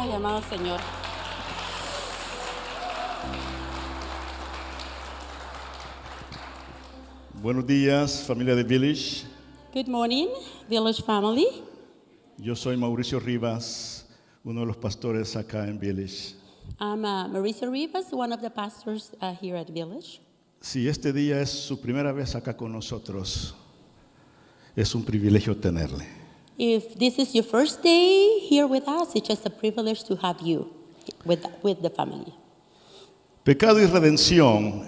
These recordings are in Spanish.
Ay, amado Señor. Buenos días, familia de Village. Good morning, Village family. Yo soy Mauricio Rivas, uno de los pastores acá en Village. I'm Marisa Rivas, one of the pastors here at Village. Si este día es su primera vez acá con nosotros, es un privilegio tenerle. If this is your first day here with us, it's just a privilege to have you with the family. Pecado y redención,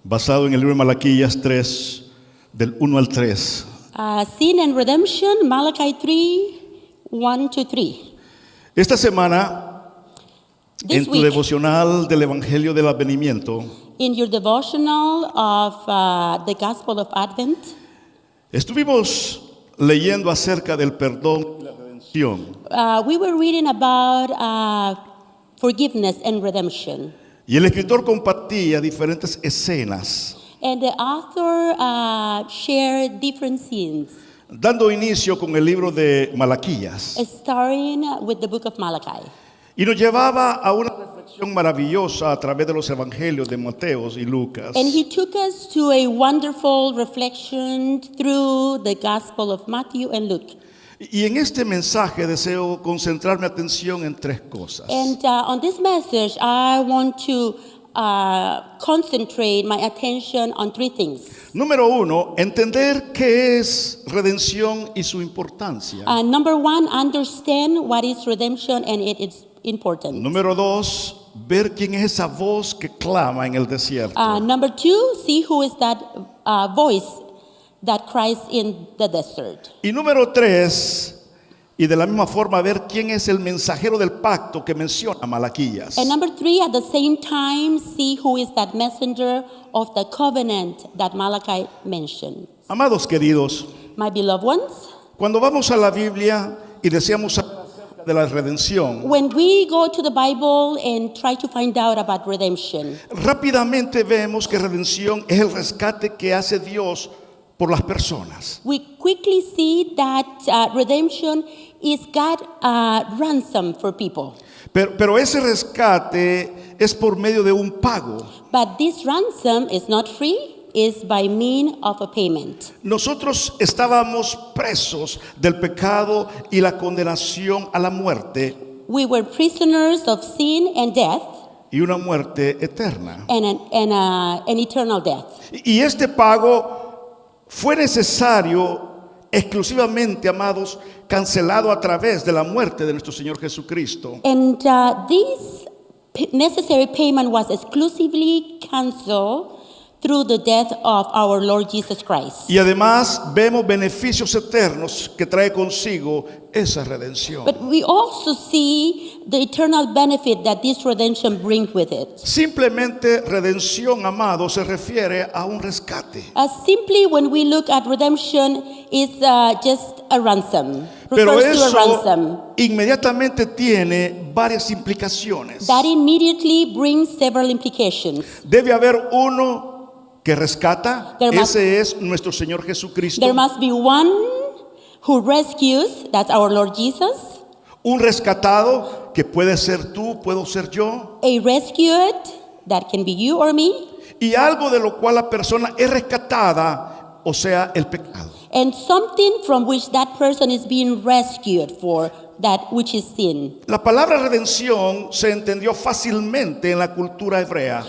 basado en el libro de Malaquías 3, del 1 al 3. Sin and redemption, Malachi 3, 1-3. Esta semana, This en tu week, devocional del Evangelio del Advenimiento, in your devotional of the Gospel of Advent, estuvimos leyendo acerca del perdón y la redención. we were reading about forgiveness and redemption. Y el escritor compartía diferentes escenas, And the author shared different scenes, dando inicio con el libro de Malaquías. starting with the book of Malachi. Y nos llevaba a una reflexión maravillosa a través de los evangelios de Mateo y Lucas. And he took us to a wonderful reflection through the Gospel of Matthew and Luke. Y en este mensaje deseo concentrar mi atención en tres cosas. And on this message, I want to concentrate my attention on three things. Número uno, entender qué es redención y su importancia. Number one, understand what is redemption and it is important. Número dos, ver quién es esa voz que clama en el desierto. Number two, see who is that voice that cries in the desert. Y número tres, y de la misma forma ver quién es el mensajero del pacto que menciona Malaquías. And number three, at the same time, see who is that messenger of the covenant that Malachi mentioned. Amados queridos, My beloved ones, cuando vamos a la Biblia y deseamos saber acerca de la redención, when we go to the Bible and try to find out about redemption, rápidamente vemos que redención es el rescate que hace Dios por las personas. we quickly see that redemption is God's ransom for people. Pero ese rescate es por medio de un pago. But this ransom is not free, is by means of a payment. Nosotros estábamos presos del pecado y la condenación a la muerte We were prisoners of sin and death y una muerte eterna. and an eternal death. Y este pago fue necesario exclusivamente, amados, cancelado a través de la muerte de nuestro Señor Jesucristo. And this necessary payment was exclusively canceled through the death of our Lord Jesus Christ. Y además vemos beneficios eternos que trae consigo esa redención. But we also see the eternal benefit that this redemption brings with it. Simplemente redención, amado, se refiere a un rescate. Simply when we look at redemption, it's just a ransom. Pero Refers to a ransom. eso inmediatamente tiene varias implicaciones. That immediately brings several implications. Debe haber uno que rescata, There must- ese es nuestro Señor Jesucristo. There must be one who rescues, that's our Lord Jesus. Un rescatado que puede ser tú, puedo ser yo. A rescued, that can be you or me. Y algo de lo cual la persona es rescatada, o sea, el pecado. And something from which that person is being rescued for, that which is sin. La palabra redención se entendió fácilmente en la cultura hebrea.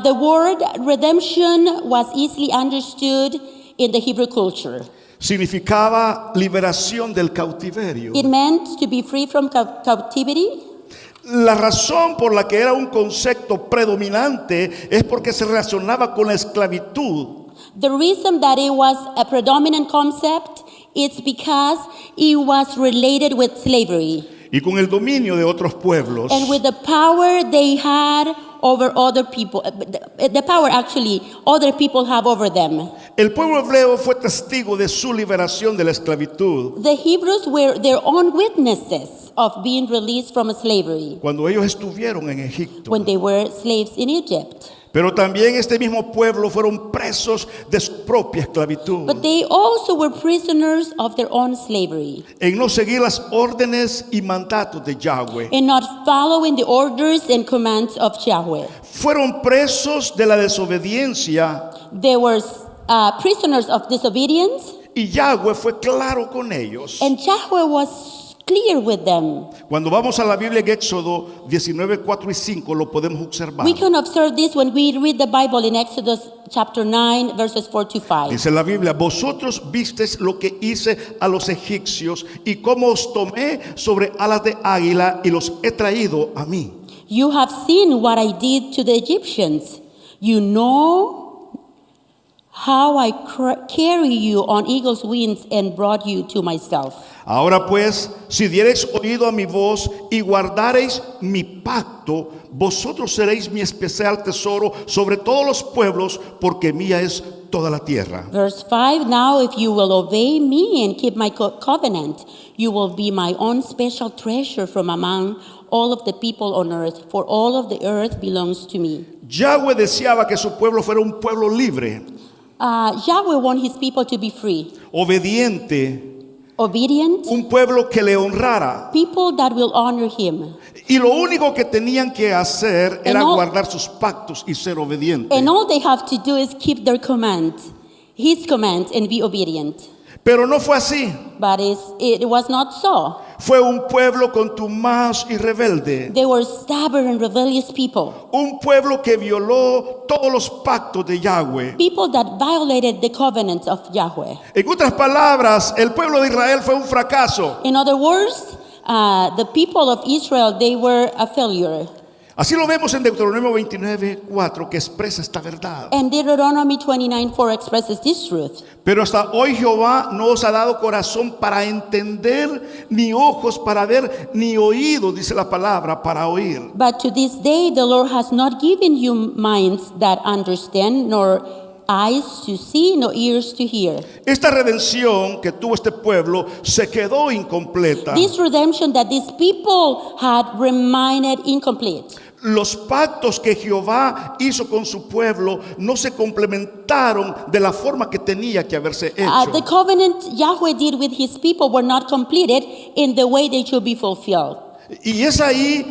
The word redemption was easily understood in the Hebrew culture. Significaba liberación del cautiverio. It meant to be free from captivity. La razón por la que era un concepto predominante es porque se relacionaba con la esclavitud. The reason that it was a predominant concept is because it was related with slavery Y con el dominio de otros pueblos. and with the power they had over other people. The power actually other people have over them. El pueblo hebreo fue testigo de su liberación de la esclavitud The Hebrews were their own witnesses of being released from slavery cuando ellos estuvieron en Egipto. when they were slaves in Egypt. Pero también este mismo pueblo fueron presos de su propia esclavitud, But they also were prisoners of their own slavery, en no seguir las órdenes y mandatos de Yahweh. and not following the orders and commands of Yahweh. Fueron presos de la desobediencia They were prisoners of disobedience, y Yahweh fue claro con ellos. and Yahweh was clear with them. Cuando vamos a la Biblia en Éxodo 19, 4 y 5 lo podemos observar. We can observe this when we read the Bible in Exodus chapter 9, verses 4 to 5. Dice la Biblia, vosotros visteis lo que hice a los egipcios y cómo os tomé sobre alas de águila y los he traído a mí. You have seen what I did to the Egyptians. You know how I carry you on eagle's wings and brought you to myself. Ahora pues, si diereis oído a mi voz y guardareis mi pacto, vosotros seréis mi especial tesoro sobre todos los pueblos, porque mía es toda la tierra. Verse 5, now if you will obey me and keep my covenant, you will be my own special treasure from among all of the people on earth, for all of the earth belongs to me. Yahweh deseaba que su pueblo fuera un pueblo libre, Yahweh wants his people to be free, obediente, obedient, un pueblo que le honrara. people that will honor him. Y lo único que tenían que hacer era And all- guardar sus pactos y ser obedientes. And all they have to do is keep their command, his command, and be obedient. Pero no fue así. But it was not so. Fue un pueblo contumaz y rebelde. They were stubborn and rebellious people. Un pueblo que violó todos los pactos de Yahweh. People that violated the covenant of Yahweh. En otras palabras, el pueblo de Israel fue un fracaso. In other words, the people of Israel, they were a failure. Así lo vemos en Deuteronomio 29:4, que expresa esta verdad. And Deuteronomy 29:4 expresses this truth. Pero hasta hoy Jehová no os ha dado corazón para entender, ni ojos para ver, ni oídos, dice la palabra, para oír. But to this day, the Lord has not given you minds that understand, nor eyes to see, nor ears to hear. Esta redención que tuvo este pueblo se quedó incompleta. This redemption that these people had remained incomplete. Los pactos que Jehová hizo con su pueblo no se complementaron de la forma que tenía que haberse hecho. The covenant Yahweh did with his people were not completed in the way they should be fulfilled. Y es ahí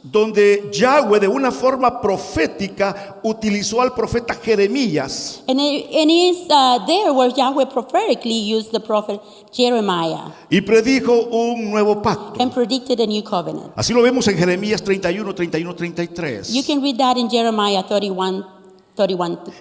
donde Yahweh de una forma profética utilizó al profeta Jeremías. And it is there where Yahweh prophetically used the prophet Jeremiah Y predijo un nuevo pacto. and predicted a new covenant. Así lo vemos en Jeremías 31, 31, 33. You can read that in Jeremiah 31.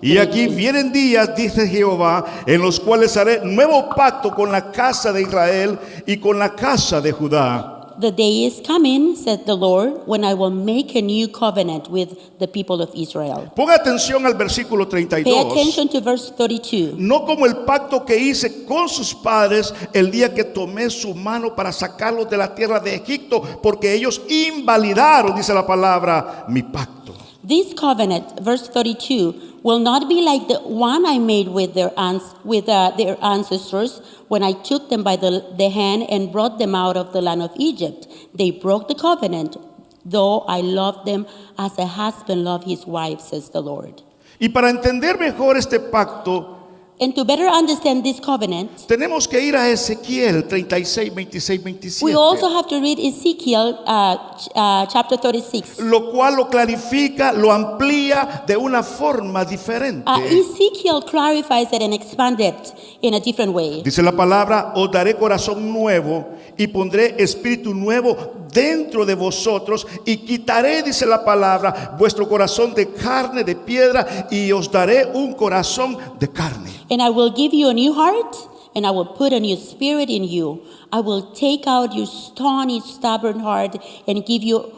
Y aquí vienen días, dice Jehová, en los cuales haré nuevo pacto con la casa de Israel y con la casa de Judá. The day is coming, said the Lord, when I will make a new covenant with the people of Israel. Ponga atención al versículo Pay 32. attention to verse 32. No como el pacto que hice con sus padres el día que tomé su mano para sacarlos de la tierra de Egipto, porque ellos invalidaron, dice la palabra, mi pacto. This covenant, verse 32, will not be like the one I made with their ancestors when I took them by the hand and brought them out of the land of Egypt. They broke the covenant, though I loved them as a husband loves his wife, says the Lord. Y para entender mejor este pacto, And to better understand this covenant, tenemos que ir a Ezequiel 36, 26, 27. we also have to read Ezekiel chapter 36. Lo cual lo clarifica, lo amplía de una forma diferente. Ezekiel clarifies it and expands it in a different way. Dice la palabra, os daré corazón nuevo y pondré espíritu nuevo dentro de vosotros y quitaré, dice la palabra, vuestro corazón de carne, de piedra, y os daré un corazón de carne. And I will give you a new heart, and I will put a new spirit in you. I will take out your stony, stubborn heart and give you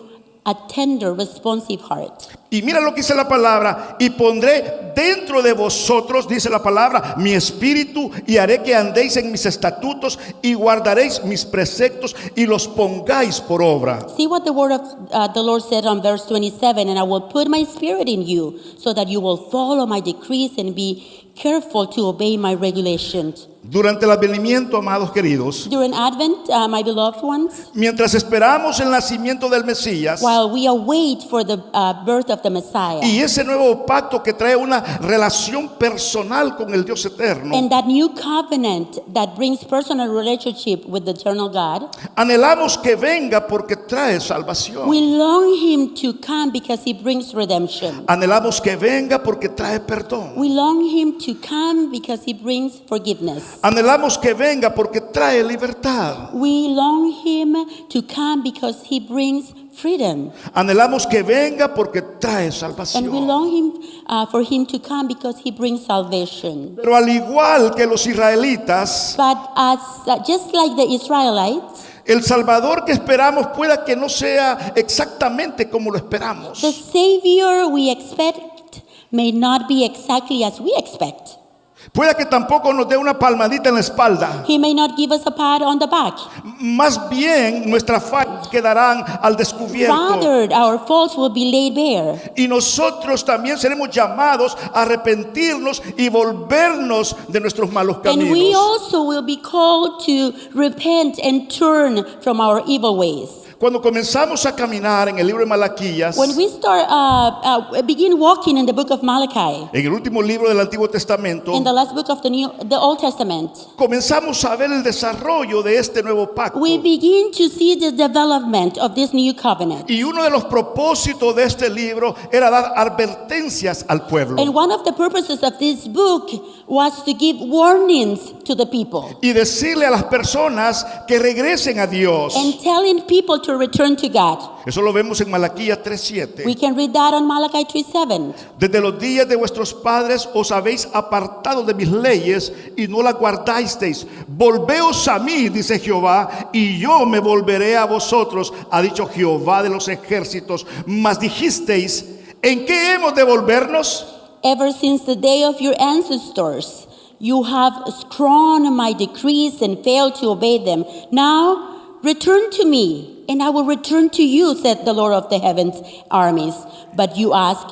a tender, responsive heart. Y mira lo que dice la palabra, y pondré dentro de vosotros, dice la palabra, mi espíritu, y haré que andéis en mis estatutos y guardaréis mis preceptos y los pongáis por obra. See what the word of the Lord said on verse 27, and I will put my spirit in you so that you will follow my decrees and be careful to obey my regulations. Durante el advenimiento, amados queridos, During Advent, my beloved ones, mientras esperamos el nacimiento del Mesías, while we await for the birth of of the Messiah. Y ese nuevo pacto que trae una relación personal con el Dios eterno. And that new covenant that brings personal relationship with the eternal God, Anhelamos que venga porque trae salvación. we long him to come because he brings redemption. Anhelamos que venga porque trae perdón. We long him to come because he brings forgiveness. Anhelamos que venga porque trae libertad. We long him to come because he brings freedom. Anhelamos que venga porque trae And we salvación. long him for him to come because he brings salvation. Pero al igual que los israelitas, But as just like the Israelites, el Salvador que esperamos pueda que no sea exactamente como lo esperamos. the Savior we expect may not be exactly as we expect. Pueda que tampoco nos dé una palmadita en la espalda. He may not give us a pat on the back. Más bien nuestras fallas quedarán al descubierto. Rather, our faults will be laid bare. Y nosotros también seremos llamados a arrepentirnos y volvernos de nuestros malos And we caminos. also will be called to repent and turn from our evil ways. Cuando comenzamos a caminar en el libro de Malaquías, When we start begin walking in the book of Malachi, en el último libro del Antiguo Testamento, in the last book of the Old Testament, comenzamos a ver el desarrollo de este nuevo pacto. we begin to see the development of this new covenant. Y uno de los propósitos de este libro era dar advertencias al pueblo And one of the purposes of this book was to give warnings to the people y decirle a las personas que regresen a Dios. and telling people to return to God. Eso lo vemos en Malaquías We 3:7. can read that on Malachi 3:7. Desde los días de vuestros padres os habéis apartado de mis leyes y no las guardasteis. Volveos a mí, dice Jehová, y yo me volveré a vosotros, ha dicho Jehová de los ejércitos. Mas dijisteis, ¿en qué hemos de volvernos? Ever since the day of your ancestors, you have scorned my decrees and failed to obey them. Now, return to me, and I will return to you, said the Lord of the heavens' armies. But you ask,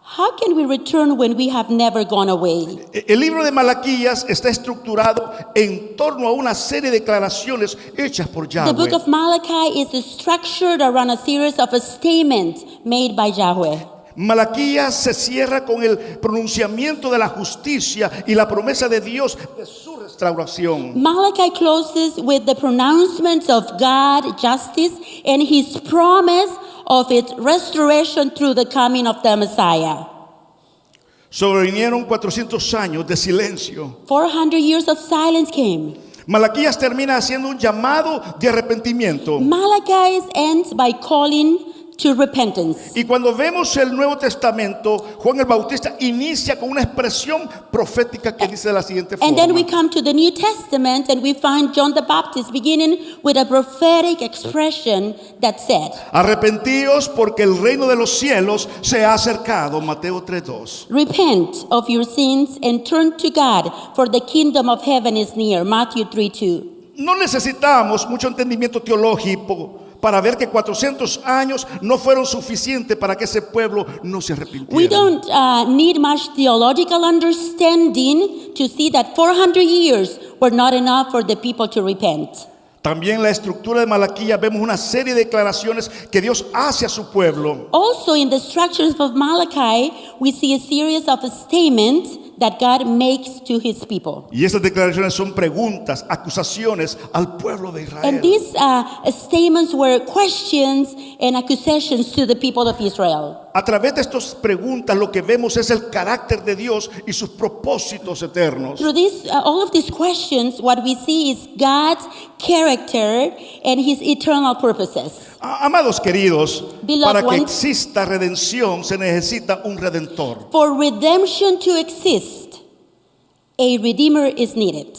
how can we return when we have never gone away? El libro de Malaquías está estructurado en torno a una serie de declaraciones hechas por The book Yahweh. of Malachi is structured around a series of statements made by Yahweh. Malaquías se cierra con el pronunciamiento de la justicia y la promesa de Dios de su restauración. Malachi closes with the pronouncements of God, justice, and his promise of its restoration through the coming of the Messiah. Sobrevinieron 400 años de silencio. 400 years of silence came. Malaquías termina haciendo un llamado de arrepentimiento. Malachi ends by calling to repentance. Y cuando vemos el Nuevo Testamento, Juan el Bautista inicia con una expresión profética que dice de la siguiente And then we forma. come to the New Testament and we find John the Baptist beginning with a prophetic expression that said, Arrepentíos porque el reino de los cielos se ha acercado. Mateo 3:2. repent of your sins and turn to God, for the kingdom of heaven is near. Matthew 3:2. No necesitamos mucho entendimiento teológico para ver que 400 años no fueron suficientes para que ese pueblo no se We arrepintiera. don't need much theological understanding to see that 400 years were not enough for the people to repent. También en la estructura de Malaquías vemos una serie de declaraciones que Dios hace a su pueblo. Also, in the structures of Malachi, we see a series of statements that God makes to his people. Y esas declaraciones son preguntas, acusaciones al pueblo de Israel. And these statements were questions and accusations to the people of Israel. A través de estas preguntas lo que vemos es el carácter de Dios y sus propósitos eternos. Through this, all of these questions, what we see is God's character and his eternal purposes. Amados queridos, Beloved para que ones. exista redención se necesita un redentor. For redemption to exist, a redeemer is needed.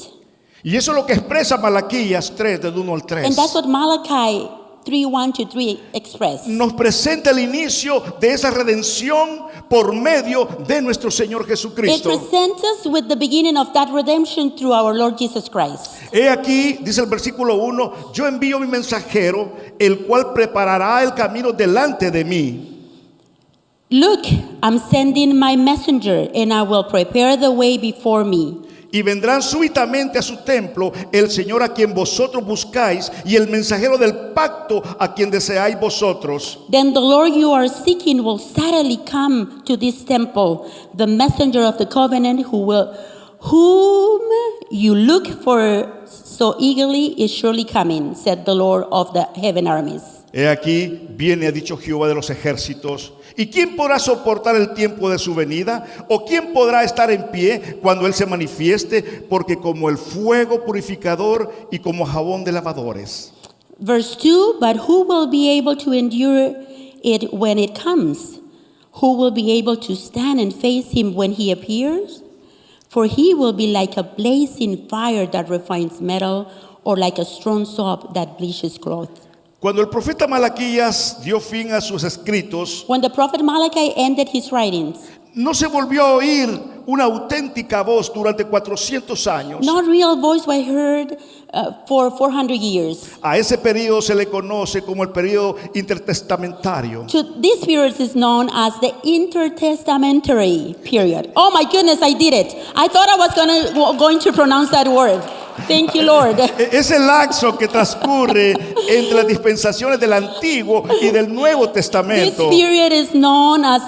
Y eso es lo que expresa Malaquías 3, del 1 al 3. And that's what Malachi 3:1-3 express. Nos presenta el inicio de esa redención por medio de nuestro Señor It Jesucristo. presents us with the beginning of that redemption through our Lord Jesus Christ. He aquí, dice el versículo 1, yo envío mi mensajero, el cual preparará el camino delante de mí. Look, I'm sending my messenger, and I will prepare the way before me. Y vendrán súbitamente a su templo el Señor a quien vosotros buscáis y el mensajero del pacto a quien deseáis vosotros. Then the Lord you are seeking will suddenly come to this temple. The messenger of the covenant whom you look for so eagerly is surely coming, said the Lord of the heaven armies. He aquí viene, ha dicho Jehová de los ejércitos. ¿Y quién podrá soportar el tiempo de su venida? ¿O quién podrá estar en pie cuando Él se manifieste? Porque como el fuego purificador y como jabón de lavadores. Verse 2, but who will be able to endure it when it comes? Who will be able to stand and face him when he appears? For he will be like a blazing fire that refines metal, or like a strong soap that bleaches cloth. Cuando el profeta Malaquías dio fin a sus escritos, When the prophet Malachi ended his writings, no se volvió a oír una auténtica voz durante 400 años. no real voice was heard for 400 years. A ese periodo se le conoce como el periodo intertestamentario. To this period is known as the intertestamentary period. Oh my goodness, I did it. I thought I was going to pronounce that word. Thank you, Lord. Es el lapso que transcurre entre las dispensaciones del Antiguo y del Nuevo This Testamento. period is known as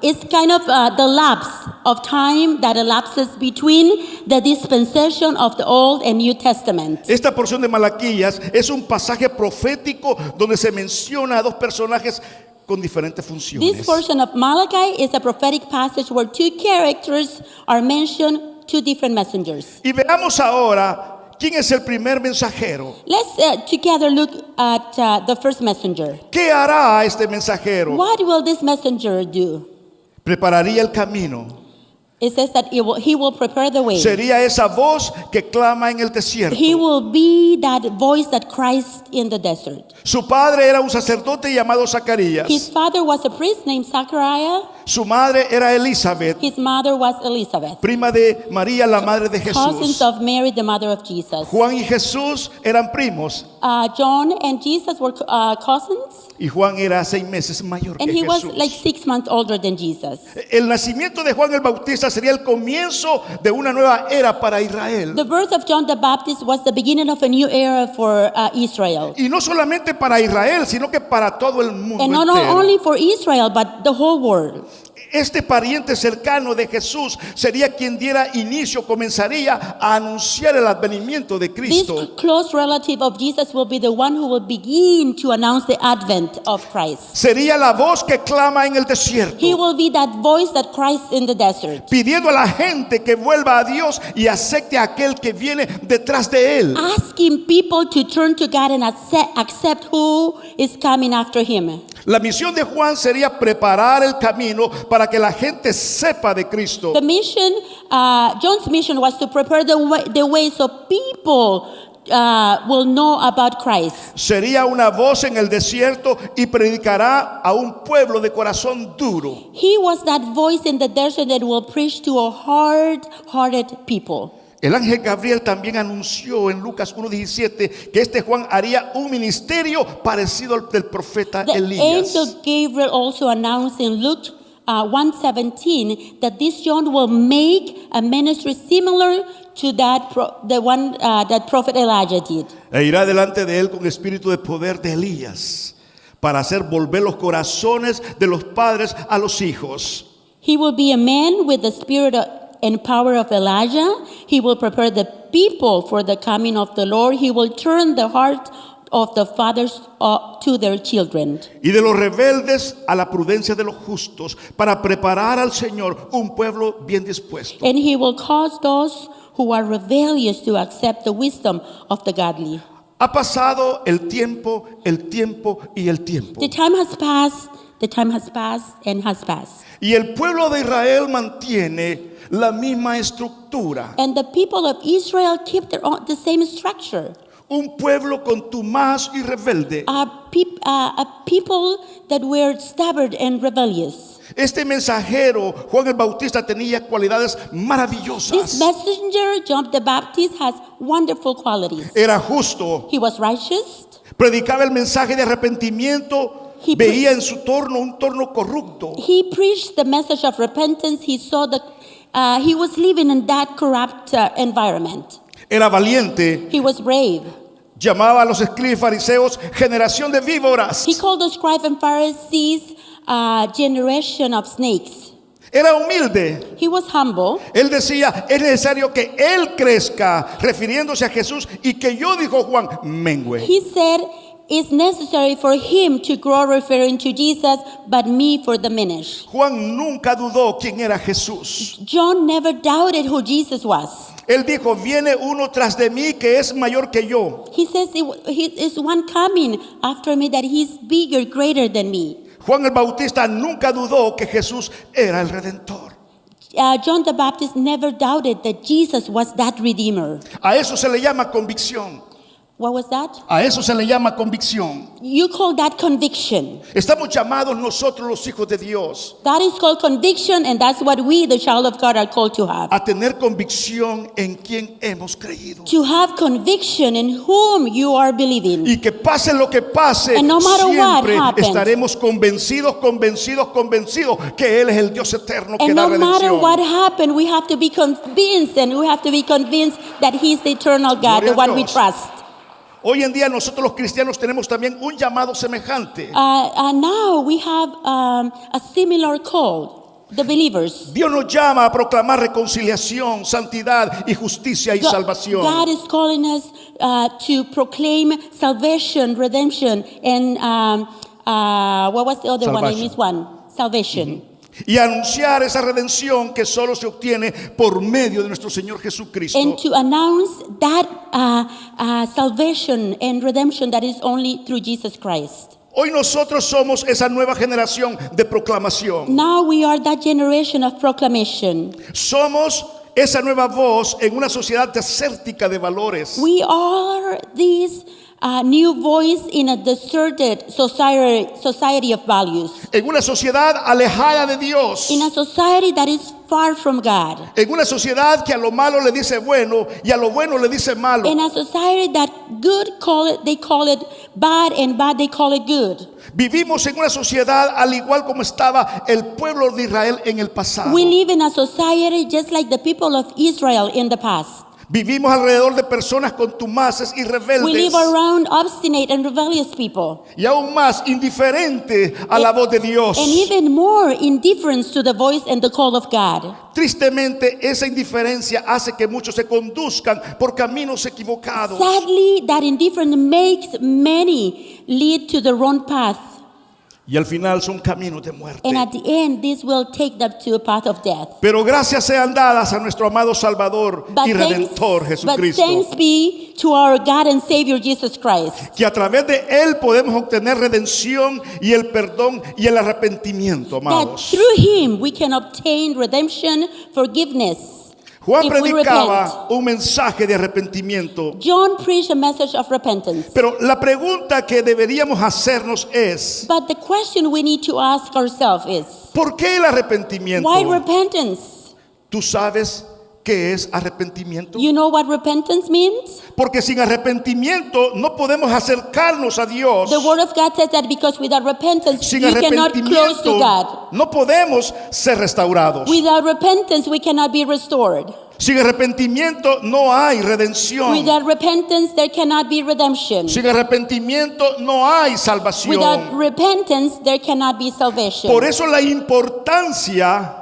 it's kind of the lapse of time that elapses between the dispensation of the Old and New Testament. Esta porción de Malaquías es un pasaje profético donde se menciona a dos personajes con diferentes This funciones. portion of Malachi is a prophetic passage where two characters are mentioned, two different messengers. Y veamos ahora quién es el primer mensajero. Let's together look at the first messenger. ¿Qué hará este mensajero? What will this messenger do? Prepararía el camino. It says that he will prepare the way. Sería esa voz que clama en el desierto. He will be that voice that cries in the desert. Su padre era un sacerdote llamado Zacarías. His father was a priest named Zachariah. Su madre era Elizabeth, His mother was Elizabeth, prima de María, la madre de cousins Jesús. of Mary, the mother of Jesus. Juan y Jesús eran primos John and Jesus were cousins, y Juan era 6 meses mayor que and he was Jesús. like 6 months older than Jesus. El nacimiento de Juan el Bautista sería el comienzo de una nueva era para Israel. The birth of John the Baptist was the beginning of a new era for Israel. Y no solamente para Israel, sino que para todo el mundo And not entero. only for Israel, but the whole world. Este pariente cercano de Jesús sería quien diera inicio, comenzaría a anunciar el advenimiento de This Cristo. close relative of Jesus will be the one who will begin to announce the advent of Christ. Sería la voz que clama en el desierto, He will be that voice that cries in the desert, pidiendo a la gente que vuelva a Dios y acepte a aquel que viene detrás de él. asking people to turn to God and accept who is coming after him. La misión de Juan sería preparar el camino para que la gente sepa de Cristo. The mission, John's mission was to prepare the way so people will know about Christ. Sería una voz en el desierto y predicará a un pueblo de corazón duro. He was that voice in the desert that will preach to a hard-hearted people. El ángel Gabriel también anunció en Lucas 1:17 que este Juan haría un ministerio parecido al del profeta The Elías. angel Gabriel also announced in Luke 1:17 that this John will make a ministry similar to the one that prophet Elijah did. E irá delante de él con espíritu de poder de Elías para hacer volver los corazones de los padres a los hijos. He will be a man with the spirit and power of Elijah. He will prepare the people for the coming of the Lord. He will turn the heart of the fathers to their children. Y de los rebeldes a la prudencia de los justos, para preparar al Señor un pueblo bien dispuesto. And he will cause those who are rebellious to accept the wisdom of the godly. Ha pasado el tiempo y el tiempo. The time has passed and has passed. Y el pueblo de Israel mantiene la misma estructura. And the people of Israel keep the same structure. Un pueblo contumaz y rebelde. A people that were stubborn and rebellious. Este mensajero, Juan el Bautista, tenía cualidades This maravillosas. messenger, John the Baptist, has wonderful qualities. Era justo, He was righteous. predicaba el mensaje de arrepentimiento, veía en su torno un torno corrupto. He preached the message of repentance. He saw he was living in that corrupt environment. Era valiente. He was brave. Llamaba a los escribas y fariseos generación de víboras. He called the scribes and Pharisees generation of snakes. Era humilde. He was humble. Él decía, es necesario que Él crezca, refiriéndose a Jesús, y que yo, dijo Juan, mengue. He said it's necessary for him to grow, referring to Jesus, but me for diminish. Juan nunca dudó quién era Jesús. John never doubted who Jesus was. Él dijo, viene uno tras de mí que es mayor que yo. He says he is one coming after me that he's bigger, greater than me. Juan el Bautista nunca dudó que Jesús era el Redentor. John the Baptist never doubted that Jesus was that Redeemer. A eso se le llama convicción. What was that? A eso se le llama convicción. You call that conviction. Estamos llamados nosotros los hijos de Dios That is called conviction, and that's what we, the child of God, are called to have. a tener convicción en quien hemos creído. To have conviction in whom you are believing. Y que pase lo que pase, And no matter what siempre happens. estaremos convencidos que Él es el Dios eterno que And da no matter redención. what happened, we have to be convinced, and we have to be convinced that He's the eternal God, Gloria the a one we Dios. trust. Hoy en día nosotros los cristianos tenemos también un llamado semejante. Now we have a similar call, the believers. Dios nos llama a proclamar reconciliación, santidad y justicia y salvación. God is calling us to proclaim salvation, redemption, and what was the other one? I Salvation. missed one. Salvation. Y anunciar esa redención que solo se obtiene por medio de nuestro Señor Jesucristo. And to announce that salvation and redemption that is only through Jesus Christ. Hoy nosotros somos esa nueva generación de proclamación. Now we are that generation of proclamation. Somos esa nueva voz en una sociedad desértica de valores. We are this new voice in a deserted society of values. En una sociedad alejada de Dios. In a society that is far from God. En una sociedad que a lo malo le dice bueno y a lo bueno le dice malo. In a society that good they call it bad, and bad they call it good. Vivimos en una sociedad al igual como estaba el pueblo de Israel en el pasado. We live in a society just like the people of Israel in the past. Vivimos alrededor de personas contumaces y We rebeldes live around obstinate and rebellious people, y aún más indiferentes a la voz de Dios. and even more indifference to the voice and the call of God. Tristemente, esa indiferencia hace que muchos se conduzcan por caminos equivocados. Sadly, that indifference makes many lead to the wrong path, Y al final son caminos de muerte. and at the end, this will take them to a path of death. Pero gracias sean dadas a nuestro amado Salvador y Redentor But Jesucristo, thanks be to our God and Savior Jesus Christ, que a través de Él podemos obtener redención y el perdón y el arrepentimiento, that amados. through Him we can obtain redemption, forgiveness. Juan if we predicaba un mensaje de arrepentimiento. John preached a message of repentance. Pero la pregunta que deberíamos hacernos es, But the question we need to ask ourselves is, ¿por qué el arrepentimiento? why repentance? ¿Tú sabes qué es arrepentimiento? You know what repentance means? Porque sin arrepentimiento no podemos acercarnos a Dios. The Word of God says that because without repentance Sin you cannot close to arrepentimiento God. no podemos ser restaurados. Without repentance we cannot be restored. Sin arrepentimiento no hay redención. Without repentance there cannot be redemption. Sin arrepentimiento no hay salvación. Without repentance there cannot be salvation. Por eso la importancia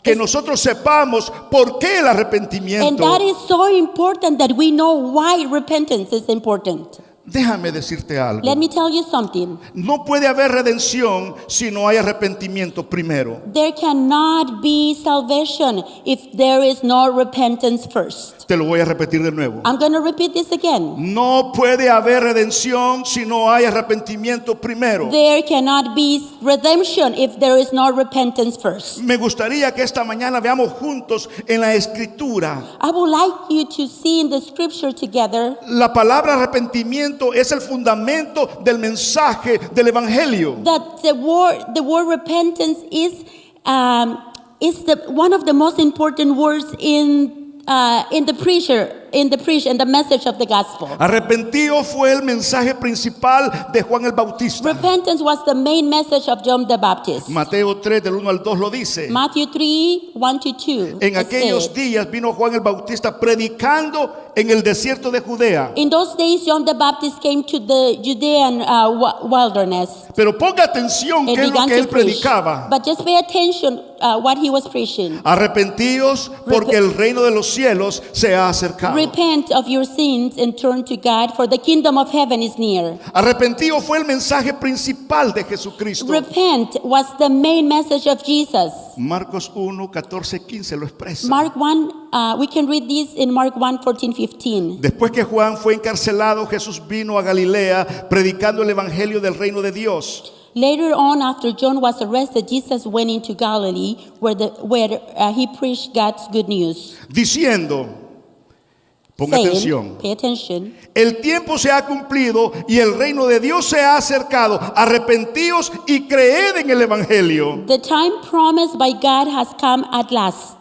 que nosotros sepamos por qué el And arrepentimiento. that is so important that we know why repentance is important. Déjame decirte algo. Let me tell you something. No puede haber redención si no hay arrepentimiento primero. There cannot be salvation if there is no repentance first. Te lo voy a repetir de nuevo. I'm going to repeat this again. No puede haber redención si no hay arrepentimiento primero. There cannot be redemption if there is no repentance first. Me gustaría que esta mañana veamos juntos en la escritura. I would like you to see in the scripture together La palabra arrepentimiento es el fundamento del mensaje del evangelio. that the word repentance is one of the most important words in the preacher in the preach and the message of the gospel. Arrepentíos fue el mensaje principal de Juan el Bautista. Repentance was the main message of John the Baptist. Mateo 3 del 1 al 2 lo dice. Matthew 3, 1 to 2. En it aquellos said, días vino Juan el Bautista predicando en el desierto de Judea. in those days, John the Baptist came to the Judean wilderness Pero ponga atención and qué es lo began que to él preach. predicaba. But just pay attention what he was preaching. Arrepentíos porque el reino de los cielos se ha acercado. Repent of your sins and turn to God, for the kingdom of heaven is near. Arrepentíos fue el mensaje principal de Jesucristo. Repent was the main message of Jesus. Marcos 1, 14, 15 lo expresa. Mark 1, we can read this in Mark 1, 14, 15. Después que Juan fue encarcelado, Jesús vino a Galilea predicando el evangelio del reino de Dios. Later on, after John was arrested, Jesus went into Galilee where he preached God's good news. Diciendo, ponga Saying, atención, pay attention, el tiempo se ha cumplido y el reino de Dios se ha acercado. Arrepentíos y creed en el evangelio. the time promised by God has come at last.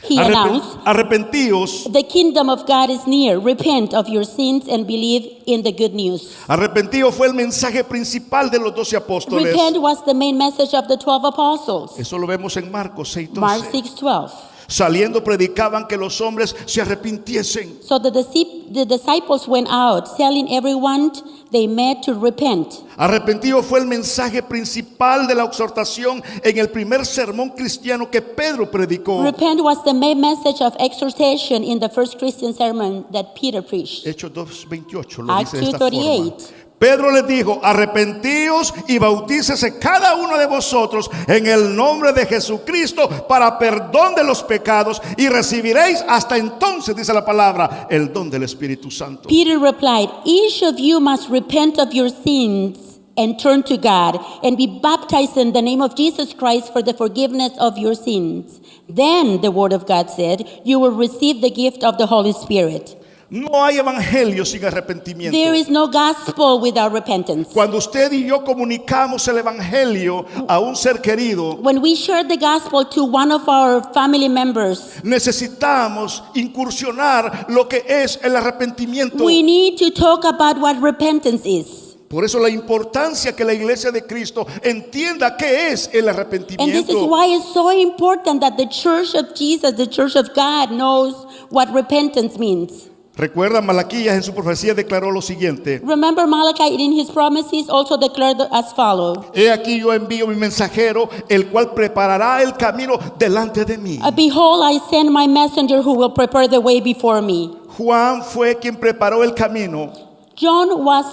He announced, Arrepentíos. the kingdom of God is near. Repent of your sins and believe in the good news. Arrepentíos fue el mensaje principal de los 12 apóstoles. Repent was the main message of the 12 apostles. Eso lo vemos en Marcos 6:12. Mark 6:12. Saliendo predicaban que los hombres se arrepintiesen. So the disciples went out, telling everyone they met to repent. Arrepentido fue el mensaje principal de la exhortación en el primer sermón cristiano que Pedro predicó. Repent was the main message of exhortation in the first Christian sermon that Peter preached. Hechos 2:28 lo Acts dice de esta 2:38. forma. Pedro les dijo, arrepentíos y bautícese cada uno de vosotros en el nombre de Jesucristo para perdón de los pecados y recibiréis hasta entonces, dice la palabra, el don del Espíritu Santo. Peter replied, each of you must repent of your sins and turn to God and be baptized in the name of Jesus Christ for the forgiveness of your sins. Then, the word of God said, you will receive the gift of the Holy Spirit. No hay evangelio sin arrepentimiento. There is no gospel without repentance. Cuando usted y yo comunicamos el evangelio a un ser querido, When we share the gospel to one of our family members, necesitamos incursionar lo que es el arrepentimiento. we need to talk about what repentance is. Por eso la importancia que la iglesia de Cristo entienda qué es el And this is arrepentimiento. why it's so important that the church of Jesus, the church of God, knows what repentance means. Recuerda, Malaquías en su profecía declaró lo siguiente: Remember, Malachi in his promises also declared as follows. He aquí yo envío mi mensajero, el cual preparará el camino delante de mí. Behold, I send my messenger who will prepare the way before me. Juan fue quien preparó el camino. John was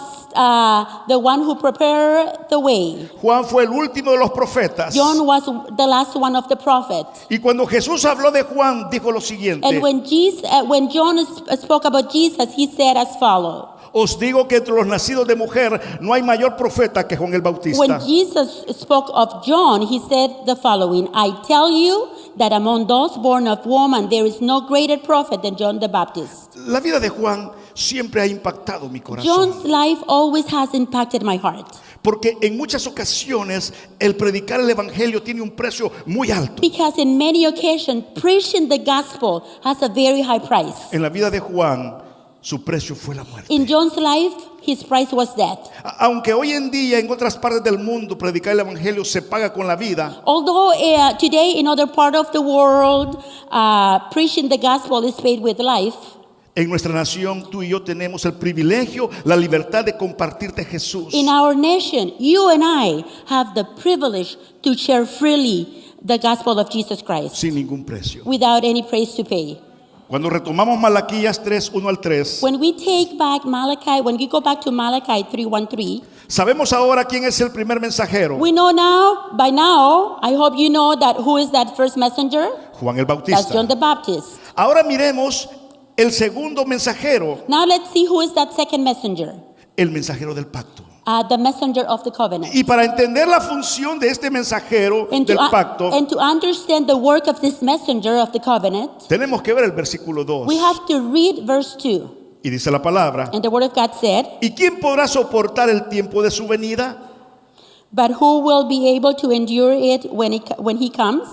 the one who prepared the way. Juan fue el último de los profetas. John was the last one of the prophets. Y cuando Jesús habló de Juan, dijo lo siguiente: And when John spoke about Jesus, he said as follows. Os digo que entre los nacidos de mujer no hay mayor profeta que Juan el Bautista. When Jesus spoke of John, he said the following, I tell you that among those born of woman, there is no greater prophet than John the Baptist. La vida de Juan siempre ha impactado mi corazón. John's life always has impacted my heart. Porque en muchas ocasiones el predicar el evangelio tiene un precio muy alto. Because in many occasions, preaching the gospel has a very high price. En la vida de Juan, su precio fue la muerte. In John's life, his price was death. Aunque hoy en día en otras partes del mundo predicar el evangelio se paga con la vida, Although today in other part of the world, preaching the gospel is paid with life, en nuestra nación tú y yo tenemos el privilegio, la libertad de compartirte Jesús. in our nation, you and I have the privilege to share freely the gospel of Jesus Christ Sin ningún precio. without any price to pay. Cuando retomamos Malaquías 3, 1 al 3, When we take back Malachi, when we go back to Malachi 3:1-3, sabemos ahora quién es el primer mensajero. we know now, by now, I hope you know that who is that first messenger? Juan el That's Bautista. John the Baptist. Ahora miremos el segundo mensajero, Now let's see who is that second messenger, el mensajero del pacto. the messenger of the covenant. Y para entender la función de este mensajero And del pacto, to understand the work of this messenger of the covenant, tenemos que ver el versículo 2. we have to read verse 2. Y dice la palabra: And the word of God said, ¿Y quién podrá soportar el tiempo de su venida? but who will be able to endure it when he comes?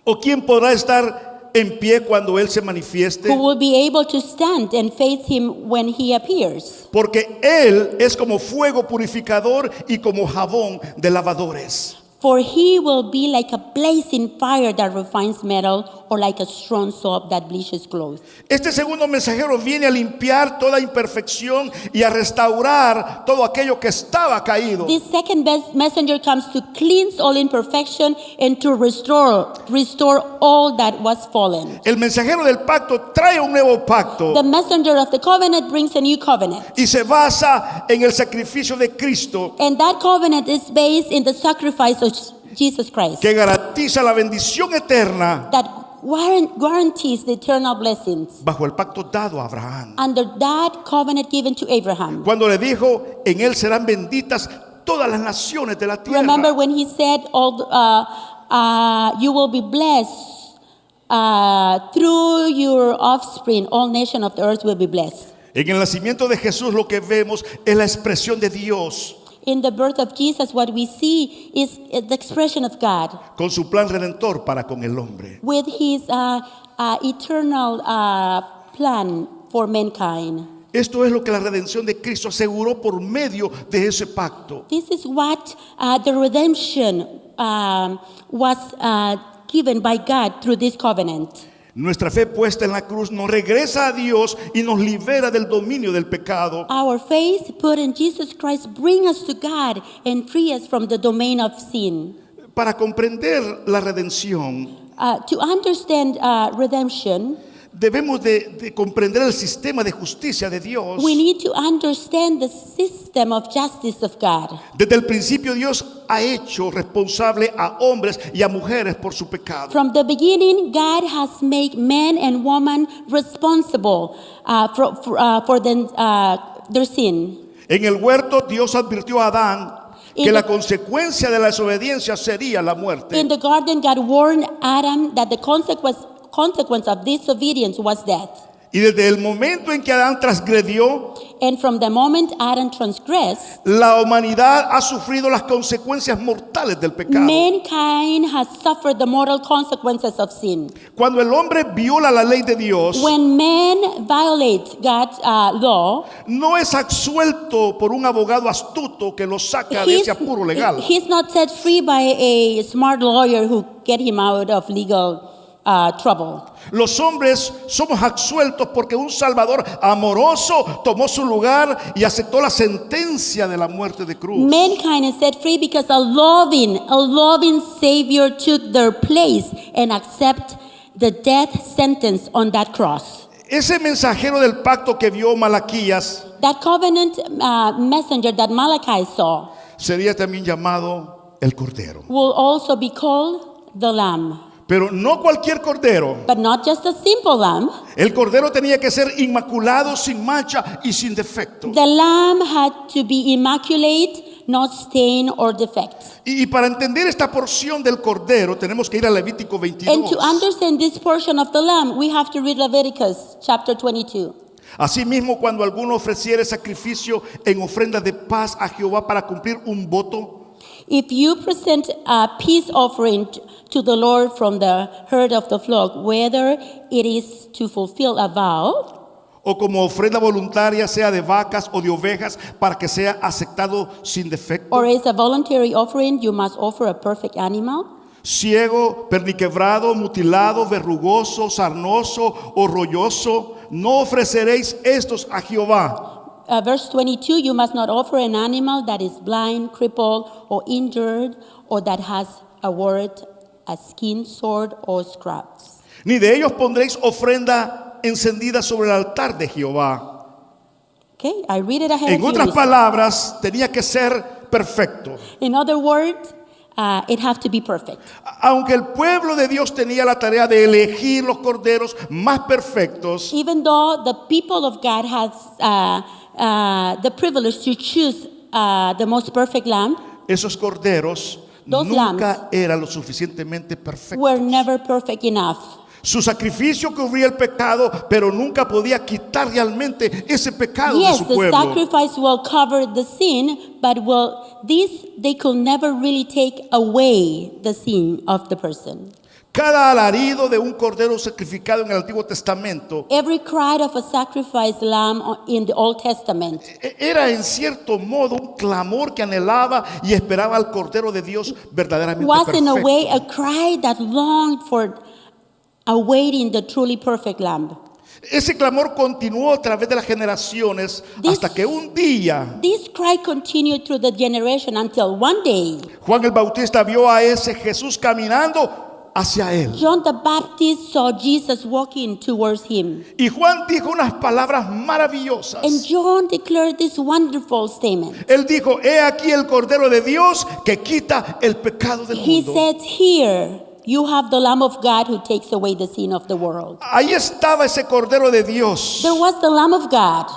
¿O quién podrá estar en pie cuando Él se manifieste, who will be able to stand and face him when he appears. porque Él es como fuego purificador y como jabón de lavadores. For he will be like a blazing fire that refines metal, or like a strong soap that bleaches clothes. Este segundo mensajero viene a limpiar toda imperfección y a restaurar todo aquello que estaba caído. This second messenger comes to cleanse all imperfection and to restore all that was fallen. El mensajero del pacto trae un nuevo pacto The messenger of the covenant brings a new covenant. y se basa en el sacrificio de Cristo, And that covenant is based in the sacrifice of Jesus Christ que garantiza la bendición eterna that guarantees the eternal blessings bajo el pacto dado a Abraham. under that covenant given to Abraham. Cuando le dijo, en él serán benditas todas las naciones de la tierra. Remember when he said, you will be blessed through your offspring, all nations of the earth will be blessed. En el nacimiento de Jesús lo que vemos es la expresión de Dios In the birth of Jesus, what we see is the expression of God con su plan redentor para con el hombre. with his eternal plan for mankind. Esto es lo que la redención de Cristo aseguró por medio de ese pacto. This is what the redemption was given by God through this covenant. Nuestra fe puesta en la cruz nos regresa a Dios y nos libera del dominio del pecado. Our faith put in Jesus Christ bring us to God and free us from the domain of sin. Para comprender la redención, To understand redemption, debemos de comprender el sistema de justicia de Dios. we need to understand the system of justice of God. Desde el principio Dios ha hecho responsable a hombres y a mujeres por su pecado. From the beginning, God has made man and woman responsible for their sin. En el huerto Dios advirtió a Adán que In la the- consecuencia de la desobediencia sería la muerte. In the garden, God warned Adam that the consequence of disobedience was death. Y desde el momento en que Adán transgredió, And from the moment Adam transgressed, la humanidad ha sufrido las consecuencias mortales del pecado. mankind has suffered the mortal consequences of sin. Cuando el hombre viola la ley de Dios, When man violates God's law, no es absuelto por un abogado astuto que lo saca de ese apuro legal. he's not set free by a smart lawyer who get him out of legal trouble. Los hombres somos absueltos porque un Salvador amoroso tomó su lugar y aceptó la sentencia de la muerte de cruz. Mankind is set free because a loving Savior took their place and accept the death sentence on that cross. Ese mensajero del pacto que vio Malaquías That covenant messenger that Malachi saw sería también llamado el Cordero. will also be called the Lamb. Pero no cualquier cordero. But not just a simple lamb. El cordero tenía que ser inmaculado, sin mancha y sin defecto. The lamb had to be immaculate, not stain or defect. Y para entender esta porción del cordero tenemos que ir a Levítico And 22. to understand this portion of the lamb, we have to read Leviticus chapter 22. Asimismo, cuando alguno ofreciere sacrificio en ofrenda de paz a Jehová para cumplir un voto, If you present a peace offering to the Lord from the herd of the flock, whether it is to fulfill a vow, o como ofrenda voluntaria, sea de vacas o de ovejas, para que sea aceptado sin defecto, or is a voluntary offering, you must offer a perfect animal. ciego, perniquebrado, mutilado, verrugoso, sarnoso o rolloso, no ofreceréis estos a Jehová. Verse 22, you must not offer an animal that is blind, crippled, or injured, or that has a word, a skin, sword, or scraps. Ni de ellos pondréis ofrenda encendida sobre el altar de Jehová. Okay, I read it ahead En of otras you. palabras, tenía que ser perfecto. In other words, it have to be perfect. Aunque el pueblo de Dios tenía la tarea de elegir los corderos más perfectos, Even though the people of God has the privilege to choose the most perfect lamb, esos corderos Those nunca eran lo suficientemente were perfectos. never perfect enough. Su sacrificio cubría el pecado, pero nunca podía quitar realmente ese pecado de Yes, su the pueblo. sacrifice will cover the sin, but they could never really take away the sin of the person. cada alarido de un cordero sacrificado en el Antiguo Testamento every cry of a sacrificed lamb in the Old Testament era en cierto modo un clamor que anhelaba y esperaba al Cordero de Dios verdaderamente was in a perfecto. way a cry that longed for awaiting the truly perfect lamb. Ese clamor continuó a través de las generaciones hasta que un día This cry continued through the generation until one day Juan el Bautista vio a ese Jesús caminando hacia él. John the Baptist saw Jesus walking towards him. Y Juan dijo unas palabras maravillosas. And John declared this wonderful statement. Él dijo, he aquí el Cordero de Dios que quita el pecado del He mundo. said, "Here you have the Lamb of God who takes away the sin of the world." Ahí estaba ese Cordero de Dios. There was the Lamb of God.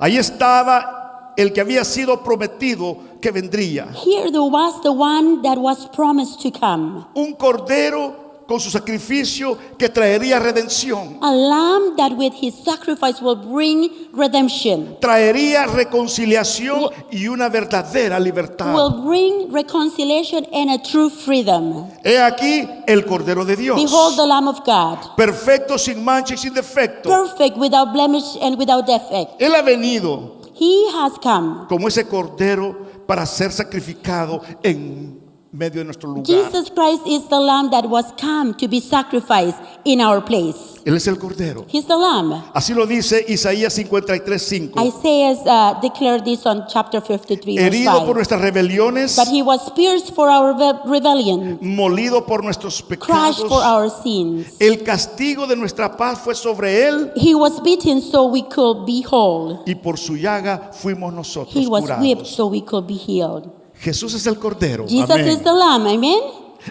Ahí estaba el que había sido prometido que vendría. Here there was the one that was promised to come. Un Cordero con su sacrificio que traería redención. A lamb that with his sacrifice will bring redemption, Traería reconciliación y una verdadera libertad. will bring reconciliation and a true freedom. He aquí el Cordero de Dios. Behold the Lamb of God, Perfecto, sin mancha y sin defecto. perfect, without blemish and without defect. Él ha venido He has come. como ese Cordero para ser sacrificado en medio de nuestro lugar. Jesus Christ is the Lamb that was come to be sacrificed in our place. Él es el Cordero. He's the Lamb. Así lo dice Isaías 53:5. Isaiah declared this on chapter 53, verse Herido por 5. nuestras rebeliones, But he was pierced for our rebellion, molido por nuestros crushed pecados. for our sins. El castigo de nuestra paz fue sobre él He was beaten so we could be whole. y por su llaga fuimos nosotros He was whipped curados. so we could be healed. Jesús es el Cordero. Jesus Amén. is the Lamb, amen?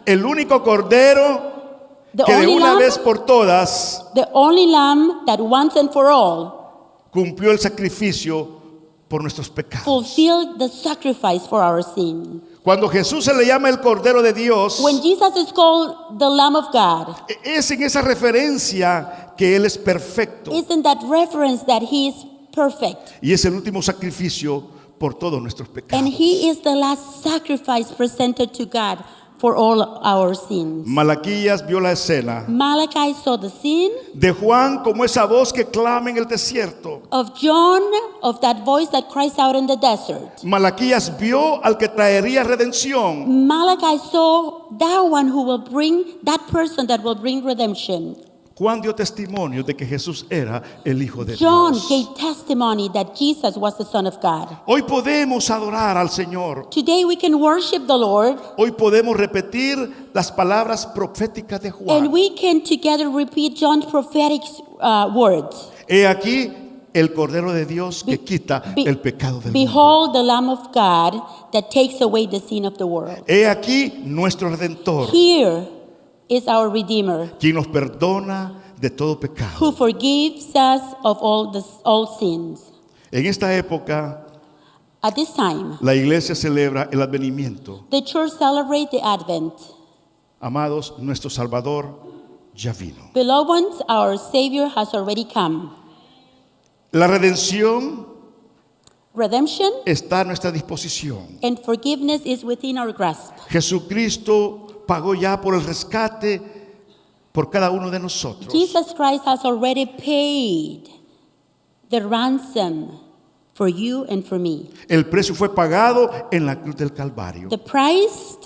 El único Cordero The que de only una Lamb, vez por todas the only Lamb that once and for all cumplió el sacrificio por nuestros pecados. fulfilled the sacrifice for our sin. Cuando Jesús se le llama el Cordero de Dios, When Jesus is called the Lamb of God, es en esa referencia que Él es perfecto isn't that reference that he is perfect? y es el último sacrificio por todos nuestros pecados. And he is the last sacrifice presented to God for all our sins. Malaquías vio la escena Malachi saw the sin de Juan como esa voz que clama en el desierto. of John, of that voice that cries out in the desert. Malaquías vio al que traería redención. Malachi saw that one who will bring, that person that will bring redemption. Juan dio testimonio de que Jesús era el Hijo de John Dios. gave testimony that Jesus was the Son of God. Hoy podemos adorar al Señor. Today we can worship the Lord, Hoy podemos repetir las palabras proféticas de and Juan. we can together repeat John's prophetic words. He aquí el Cordero de Dios que quita Be- el pecado del mundo. Behold the Lamb of God that takes away the sin of the world. He aquí nuestro Redentor, Here is our Redeemer, quien nos perdona de todo pecado. who forgives us of all sins. En esta época, At this time, la iglesia celebra el advenimiento. the church celebrates the Advent. Amados, nuestro Salvador ya vino. Beloved ones, our Savior has already come. La redención Redemption está a nuestra disposición. and forgiveness is within our grasp. Jesucristo pagó ya por el rescate por cada uno de nosotros. Jesus Christ has already paid the ransom for you and for me. El precio fue pagado en la cruz del Calvario. The price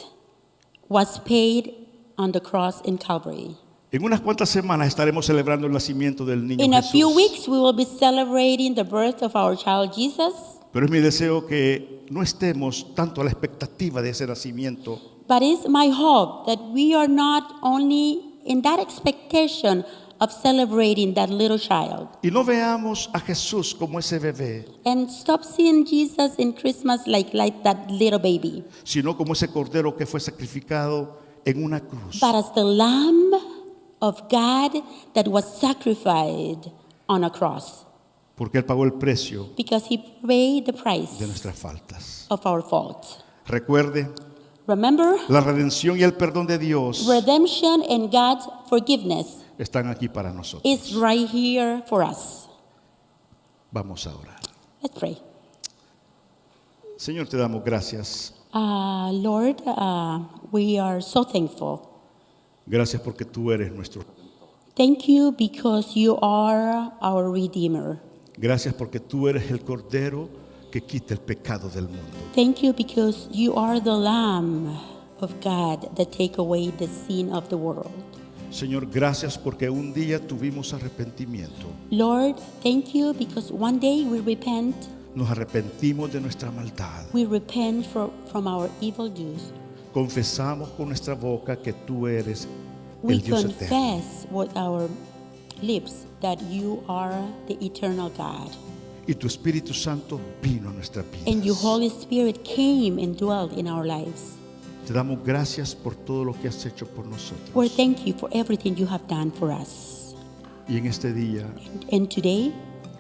was paid on the cross in Calvary. En unas cuantas semanas estaremos celebrando el nacimiento del niño In a few Jesús. weeks, we will be celebrating the birth of our child Jesus. Pero es mi deseo que no estemos tanto a la expectativa de ese nacimiento, But it's my hope that we are not only in that expectation of celebrating that little child y no veamos a Jesús como ese bebé, and stop seeing Jesus in Christmas like that little baby, sino como ese cordero que fue sacrificado en una cruz. but as the Lamb of God that was sacrificed on a cross, Porque Él pagó el precio because he paid the price de nuestras faltas. of our faults. Recuerde, Remember, la redención y el perdón de Dios redemption and God's forgiveness están aquí para nosotros. is right here for us. Vamos a orar. Let's pray. Señor, te damos gracias Lord, we are so thankful Gracias porque tú eres nuestro. Thank you because you are our Redeemer. Gracias porque tú eres el Cordero que quita el pecado del mundo. Thank you because you are the Lamb of God that take away the sin of the world. Señor, gracias porque un día tuvimos arrepentimiento. Lord, thank you because one day we repent. Nos arrepentimos de nuestra maldad. We repent from our evil do's. Confesamos con nuestra boca que tú eres We el Dios eterno. confess with our lips that you are the eternal God. Y tu Espíritu Santo vino a nuestras And your vidas. Holy Spirit came and dwelt in our lives. Te damos gracias por todo lo que has hecho por nosotros. Lord, thank you for everything you have done for us. Y en este día And today,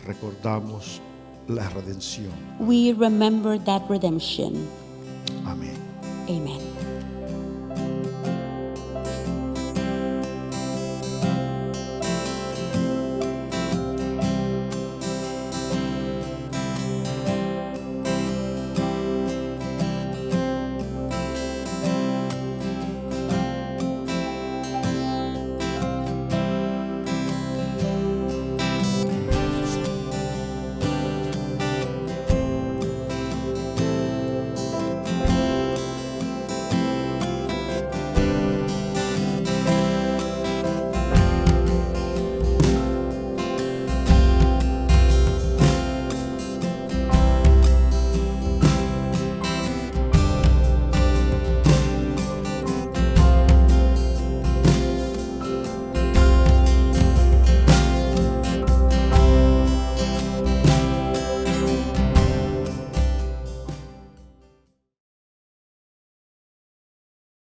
recordamos la redención. we remember that redemption.